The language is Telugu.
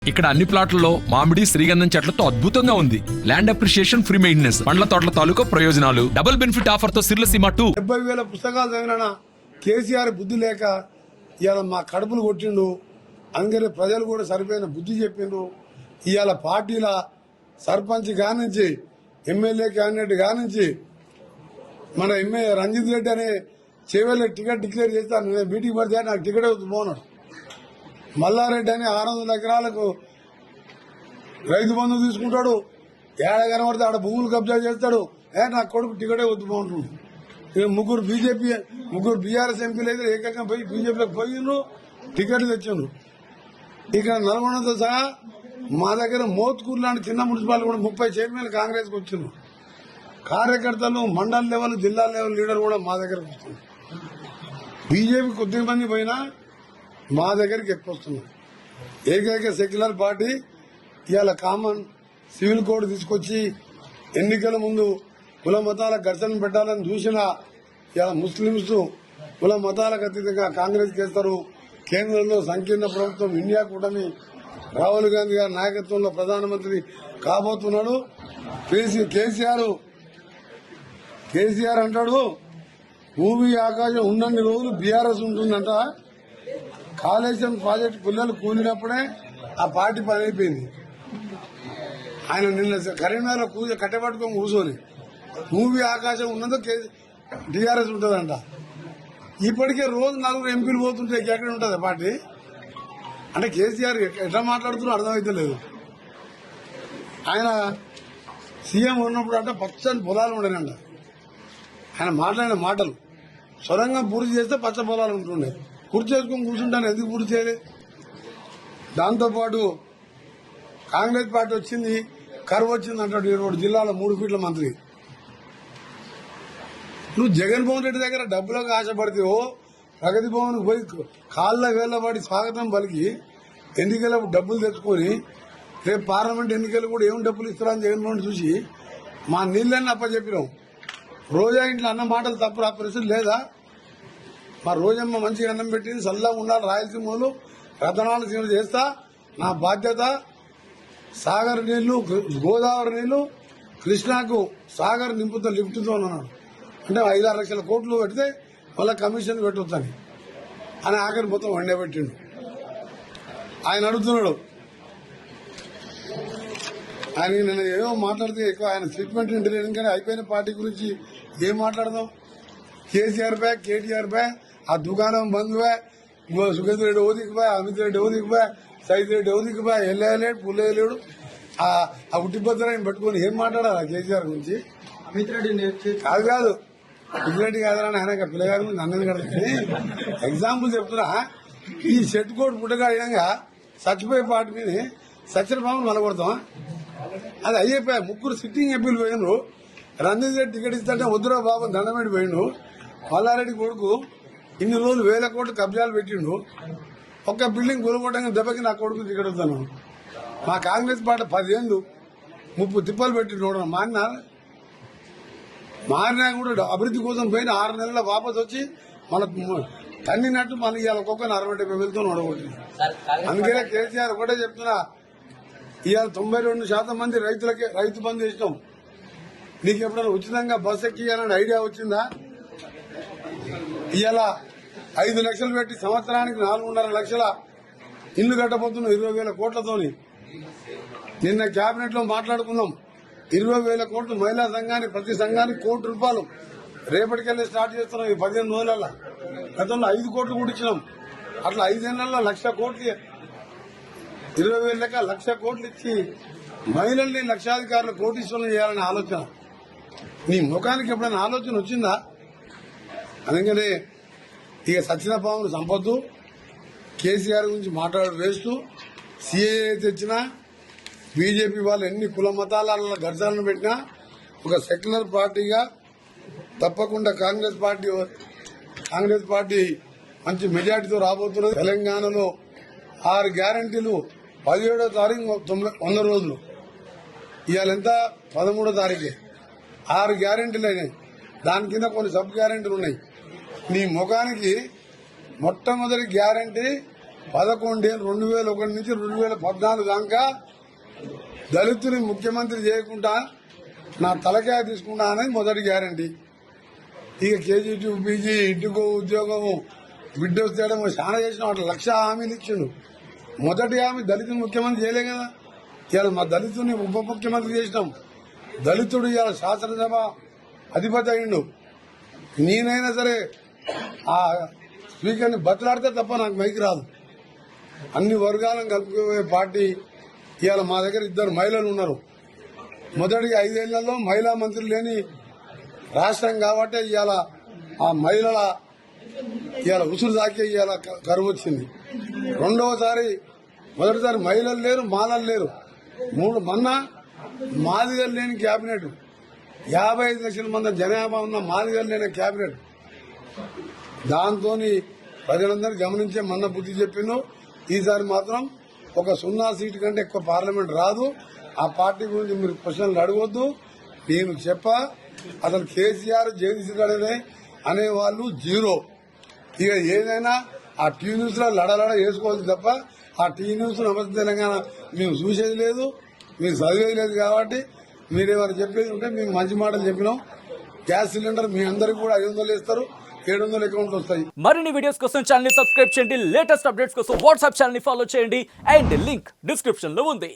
ఇక్కడ అన్ని ప్లాట్లలో మామిడి శ్రీగంధం చెట్లతో అద్భుతంగా ఉంది. ల్యాండ్ అప్రిషియేషన్, ఫ్రీ మెయింటెనెన్స్, పండ్ల తోటల తాలూకా ప్రయోజనాలు, డబుల్ బెనిఫిట్ ఆఫర్ తో సిర్లసీమ 2. 70,000 పుస్తకాలు చదివినా కేసీఆర్ బుద్ధి లేక ఇవాళ మా కడుపులు కొట్టిండు. అందుకని ప్రజలు కూడా సరిపోయిన బుద్ధి చెప్పిండ్రు. ఇవాళ పార్టీల సర్పంచ్ కానించి ఎమ్మెల్యే క్యాండిడేట్ కానించి మన ఎమ్మెల్యే రంజిత్ రెడ్డి అనే చేవెళ్ళ టికెట్ డిక్లేర్ చేస్తాను, నేను మీటింగ్ పడితే నాకు టికెట్ పోనాడు. మల్లారెడ్డి అని 600 ఎకరాలకు రైతు బంధు తీసుకుంటాడు, ఏడ కనబడితే ఆడ భూములు కబ్జా చేస్తాడు. నా కొడుకు టికెటే వద్దు బాగుంటుంది. ముగ్గురు బీఆర్ఎస్ ఎంపీలు అయితే ఏకంగా పోయి బీజేపీలోకి పోయిండ్రు, టికెట్లు తెచ్చిండ్రు. ఇక్కడ నల్గొండతో సహా మా దగ్గర మోత్కూరు లాంటి చిన్న మున్సిపాలిటీ కూడా 30 చైర్మన్లు కాంగ్రెస్కి వచ్చిండ్రు. కార్యకర్తలు మండల లెవెల్, జిల్లా లెవెల్ లీడర్ కూడా మా దగ్గరకు వస్తున్నారు. బీజేపీ కొద్ది మంది పోయినా మా దగ్గరికి ఎక్కువ వస్తున్నారు. ఏకైక సెక్యులర్ పార్టీ ఇవాళ కామన్ సివిల్ కోడ్ తీసుకొచ్చి ఎన్నికల ముందు కుల మతాల ఘర్షణ పెట్టాలని చూసిన ఇవాళ ముస్లింస్ కుల మతాలకు అతీతంగా కాంగ్రెస్ చేస్తారు. కేంద్రంలో సంకీర్ణ ప్రభుత్వం ఇండియా కూటమి రాహుల్ గాంధీ గారి నాయకత్వంలో ప్రధానమంత్రి కాబోతున్నాడు. కేసీఆర్ అంటాడు భూమి ఆకాశం ఉన్నన్ని రోజులు బీఆర్ఎస్ ఉంటుందంట. కాళేశ్వరం ప్రాజెక్టు పిల్లలు కూలినప్పుడే ఆ పార్టీ పని అయిపోయింది. ఆయన నిన్న కరీంనగర్ కట్టబట్టుకొని కూర్చొని భూమి ఆకాశం ఉన్నదో టీఆర్ఎస్ ఉంటుందంట. ఇప్పటికే రోజు 4 ఎంపీలు పోతుంటే ఎక్కడ ఉంటుంది పార్టీ? అంటే కేసీఆర్ ఎట్లా మాట్లాడుతున్నా అర్థమైతే లేదు. ఆయన సీఎం ఉన్నప్పుడు అంటే పచ్చని పొలాలు ఉండేనంట. ఆయన మాట్లాడిన మాటలు సొరంగం పూర్తి చేస్తే పచ్చ పొలాలు ఉంటుండే. పూర్తి చేసుకుని కూర్చుంటాను, ఎందుకు పూర్తి చేయలేదు? దాంతోపాటు కాంగ్రెస్ పార్టీ వచ్చింది, కరువు వచ్చింది అంటాడు. 7 జిల్లాలో 3 ఫీట్ల మంత్రి. నువ్వు జగన్మోహన్ రెడ్డి దగ్గర డబ్బులకు ఆశపడితేవో ప్రగతి భవన్ పోయి కాళ్ళ వేళ్లబడి స్వాగతం పలికి ఎన్నికలకు డబ్బులు తెచ్చుకొని రేపు పార్లమెంట్ ఎన్నికలు కూడా ఏం డబ్బులు ఇస్తారని జగన్మోహన్ చూసి మా నీళ్ళని అప్పచెప్పినాం. రోజా ఇంట్లో అన్న మాటలు తప్పు ఆ పరిస్థితి లేదా? మా రోజమ్మ మంచిగా అన్నం పెట్టింది, చల్లగా ఉండాలి. రాయలసీమలు రతనాలు సీమ చేస్తా, నా బాధ్యత. సాగర్ నీళ్లు, గోదావరి నీళ్లు కృష్ణాకు సాగర్ నింపుతో లిఫ్ట్తో అన్నాడు. అంటే 5-6 లక్షల కోట్లు పెడితే మళ్ళీ కమిషన్ పెట్టొద్దని అని ఆఖరి మొత్తం వండబెట్టిండు. ఆయన అడుగుతున్నాడు, ఆయన నేను ఏమో మాట్లాడితే ఎక్కువ ఆయన స్టేట్మెంట్ ఇంటర్వ్యూ కానీ అయిపోయిన పార్టీ గురించి ఏం మాట్లాడదాం? కేసీఆర్ బై, కేటీఆర్ బై, ఆ దుకాణం బంద్ బై, సుఖేంద్ర రెడ్డి ఓదికి బై, అమిత్ రెడ్డి ఓదికి బై, సైద్ రెడ్డి ఓదికి బై, ఎల్లేలేడు పుల్లేలేడు. ఆ ఉట్టిభద్రాన్ని పెట్టుకుని ఏం మాట్లాడాలి కేసీఆర్ గురించి? అమిత్ రెడ్డి కాదు పిల్లరెడ్డి కాదని ఆయన పిల్లగారి ముందు అన్నది కడుతుంది. ఎగ్జాంపుల్ చెప్తున్నా, ఈ షెట్ కోట్ పుట్టగాడినాక చచ్చిపోయే పార్టీ మీద సచిన బాబుని నిలబడతాం. అది అయిపోయా. 3 సిట్టింగ్ ఎంపీలు పోయినరు. రంజిత్ రెడ్డి టికెట్ ఇస్తుంటే వద్దురా బాబు దండమేడి పోయిండు. మల్లారెడ్డి కొడుకు ఇన్ని రోజులు 1000 కోట్లు కబ్జాలు పెట్టిండు. ఒక్క బిల్డింగ్ కూలగొట్టంగా దెబ్బకి నా కొడుకు టికెట్ వస్తాను. మా కాంగ్రెస్ పార్టీ 10 ఏళ్ళు 30 తిప్పలు పెట్టిండు. మారినా కూడా అభివృద్ధి కోసం పోయిన 6 నెలల వాపసు వచ్చి మన తన్నినట్టు మన ఇవాళ ఒక్కొక్క 60-70 వేలతో నడగొట్టింది. అందుకనే కేసీఆర్ ఒకటే చెప్తున్నా, ఇవాళ 92% మంది రైతులకే రైతు బంధు ఇష్టం. నీకు ఎప్పుడైనా ఉచితంగా బస్ ఎక్కియాలని ఐడియా వచ్చిందా? ఇవాళ 5 లక్షలు పెట్టి సంవత్సరానికి 4.5 లక్షల ఇల్లు కట్టబోతున్నాం 20,000 కోట్లతోని. నిన్న కేబినెట్ లో మాట్లాడుకున్నాం. 20,000 కోట్లు మహిళా సంఘానికి, ప్రతి సంఘానికి ₹1 కోటి. రేపటికెళ్ళి స్టార్ట్ చేస్తున్నాం. ఈ 15 రోజులలో గతంలో 5 కోట్లు కూడా ఇచ్చినాం. అట్లా 5 ఏళ్లలో 1,00,000 కోట్లు, 20,000 లెక్క 1,00,000 కోట్లు ఇచ్చి మహిళల్ని లక్షాధికారులు కోటీశ్వరులు చేయాలనే ఆలోచన నీ ముఖానికి ఎప్పుడైనా ఆలోచన వచ్చిందా? అందుకనే ఇక సచిన పాములు సంపద్దు. కేసీఆర్ గురించి మాట్లాడు వేస్తూ సీఏఏ తెచ్చినా, బీజేపీ వాళ్ళు ఎన్ని కుల మతాల ఘర్షణలు పెట్టినా ఒక సెక్యులర్ పార్టీగా తప్పకుండా కాంగ్రెస్ పార్టీ మంచి మెజార్టీతో రాబోతున్నది. తెలంగాణలో 6 గ్యారంటీలు 17వ తారీఖు 100 రోజులు. ఇవాళ ఎంత? 13వ తారీఖే. 6 గ్యారంటీలు అయినాయి. దాని కింద కొన్ని సబ్ గ్యారంటీలు ఉన్నాయి. నీ ముఖానికి మొట్టమొదటి గ్యారంటీ 11 2001 నుంచి 2014 దాకా దళితుని ముఖ్యమంత్రి చేయకుండా నా తలకాయ తీసుకుంటా అనేది మొదటి గ్యారంటీ. ఇక కేజీ2 పీజీ ఇంటికో ఉద్యోగము బిడ్డ వస్తేయడం చాలా చేసిన వాటి 1,00,000 హామీలు ఇచ్చిండు. మొదటి హామీ దళితుని ముఖ్యమంత్రి చేయలే కదా. ఇవాళ మా దళితుని ఉప ముఖ్యమంత్రి చేసినాం. దళితుడు ఇవాళ శాసనసభ అధిపతి అయిండు. నేనైనా సరే ఆ స్పీకర్ని బతలాడితే తప్ప నాకు మైకి రాదు. అన్ని వర్గాలను కలుపుకునే పార్టీ. ఇవాళ మా దగ్గర 2 మహిళలు ఉన్నారు. మొదటి 5 ఏళ్లలో మహిళా మంత్రి లేని రాష్ట్రం కాబట్టి ఇవాళ ఆ మహిళల ఇవాళ ఉసురు దాకే ఇవాళ కరువు వచ్చింది. మొదటిసారి మహిళలు లేరు, మాలలు లేరు. మొన్న మాదిగలు లేని క్యాబినెట్, 55 లక్షల మంది జనాభా ఉన్న మాదిగలు లేని క్యాబినెట్. దాంతో ప్రజలందరూ గమనించే మొన్న బుద్ధి చెప్పిండు. ఈసారి మాత్రం ఒక 0 సీటు కంటే ఎక్కువ పార్లమెంట్ రాదు. ఆ పార్టీ గురించి మీరు ప్రశ్నలు అడగొద్దు. నేను అసలు కేసీఆర్ జేడీసీ గడనే అనేవాళ్ళు జీరో. ఇక ఏదైనా ఆ టీ న్యూస్ లో లడలడ వేసుకోవచ్చు తప్ప ఆ టీ న్యూస్ నమస్తే తెలంగాణ మేము చూసేది లేదు, మీరు చదివేది లేదు. కాబట్టి మీరేమైనా చెప్పేది ఉంటే మేము మంచి మాటలు చెప్పినాం. గ్యాస్ సిలిండర్ మీ అందరికి కూడా 500 ఇస్తారు, 700 అకౌంట్లు వస్తాయి. మరిన్ని వీడియోస్ కోసం ఛానల్ ని సబ్స్క్రైబ్ చేయండి. లేటెస్ట్ అప్డేట్స్ కోసం వాట్సాప్ ఛానల్ ని ఫాలో చేయండి. అండ్ లింక్ డిస్క్రిప్షన్ లో ఉంది.